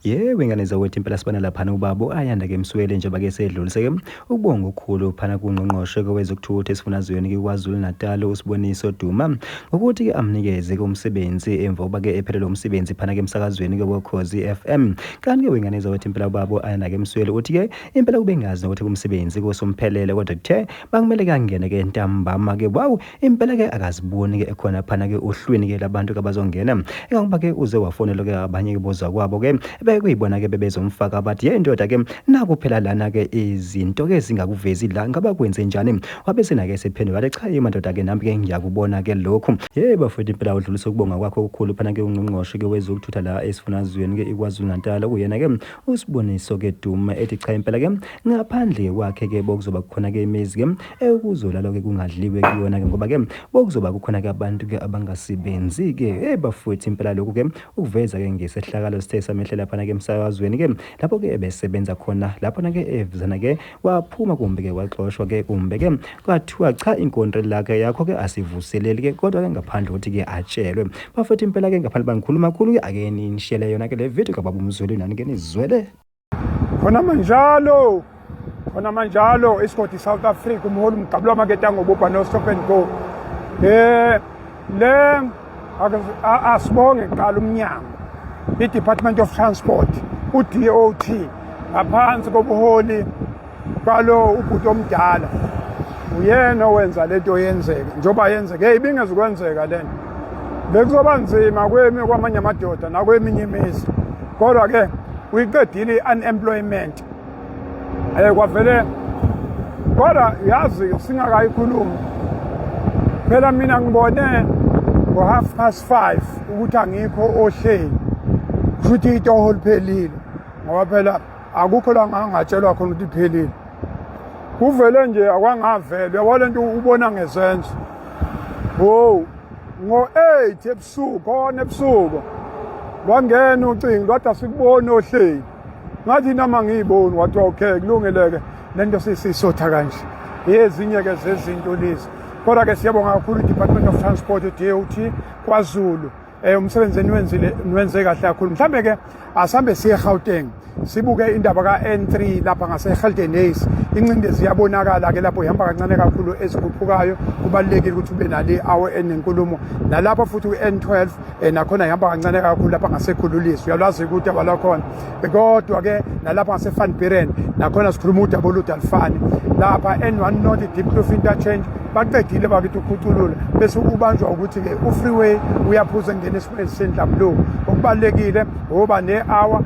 Yebo, ingane zawethu impela sibona laphana ubaba ayanda-ke emswele njengoba-ke sedlulise-ke ukubonga okukhulu phana kungqongqoshe-ke wezokuthutha esifundazweni KwaZulu-Natal uSiboniso Duma ngokuthi-ke amnikeze-ke umsebenzi emva kokuba-ke ephelelwe umsebenzi phana-ke emsakazweni-ke weKhozi FM. Kanti-ke wengane zawethu impela ubaba ayanda-ke emswele uthi-ke impela kube ngazi nokuthi umsebenzi kusomphelele kodwa kuthe bakumele-ke angene-ke ntambama-ke impela-ke akaziboni-ke ekhona phana-ke ohlwini-ke labantu-ke abazongena engangoba-ke uze wafonelwa-ke abanye-ke bozakwabo-ke bekuyibona-ke bebezomfaka bathi indoda-ke naku phela lana-ke izinto-ke zingakuvezi la ngaba kwenze njani wabesena-ke sephendula wathi cha madoda-ke nami-ke ngiyakubona-ke lokhu. Bafowethu impela udlulisa ukubonga kwakho okukhulu phana-ke ungqongqoshe-ke wezokuthutha la esifundazweni-ke iKwaZulu-Natal okuyena-ke uSiboniso-ke Duma ethi cha impela-ke ngaphandle kwakhe-ke bokuzoba khona-ke imizi-ke ekuzolala-ke kungadliwe kuyona-ke ngoba-ke bokuzoba kukhona-ke abantu-ke abangasibenzi-ke bafowethu impela lokhu-ke ukuveza-ke ngesehlakalo sithe samehlela phana-ke emsakazweni-ke lapho-ke besebenza khona laphana-ke evuzana-ke waphuma kumbe-ke waxoshwa-ke kumbe-ke kwathiwa cha inkontileka yakho-ke asivuseleli-ke kodwa-ke ngaphandle kokuthi-ke atshelwe. Bafethu impela-ke ngaphandle bangikhuluma kakhulu-ke ake nishiyele yona-ke le video kababa umzweli nani-ke nizwele. Khona manjalo isigodi South Africa umholi umgabula maketanga ngobupha no stop and go. Le asibonge kuqala umnyango iDepartment of Transport uDOT ngaphansi kobuholi kwalo ubhuti omdala uyena owenza lento yenzeke njoba yenzeke ibingezokwenzeka lento bekuzoba nzima kwamanye amadoda nakweminye imizi kodwa-ke uyiqedile i-unemployment kwavele kodwa yazi singakayikhulumi phela mina ngibone ngo5:30 ukuthi angikho ohleli futhi itoho liphelile ngoba phela akukho la ngangatshelwa khona ukuthi iphelile kuvele nje akwangavela uyabona lento ubona ngezenzo ngo8 ebusuku khona ebusuku wangena ucingo lwathi asikuboni ohleli ngathi nama ngiyiboni wathi okay kulungeleke lento sisotha kanje ezinye-ke zezinto lezi kodwa-ke siyabonga kakhulu iDepartment of Transport DOT KwaZulu umsebenzi niwenze kahle kakhulu. Mhlambe-ke asihambe siye eGauteng sibuke indaba ka-N3 lapha ngase-Geldenhuys incindezi iyabonakala-ke lapho ihamba kancane kakhulu eziguqukayo kubalulekile ukuthi ube nale hour enenkulumo nalapho futhi u-N12 nakhona ihamba kancane kakhulu lapha ngasekhululiso uyalwazi ukuthi abalakhona kodwa-ke nalapha ngase-Van Buren nakhona sikhuluma udaba oludalifani lapha N1 North Diepkloof interchange baqedile bakithi ukhuculula bese ubanjwa ukuthi-ke u-freeway uyaphuza ngene esikhwezi sendlamlo okubalulekile ngoba ne-hour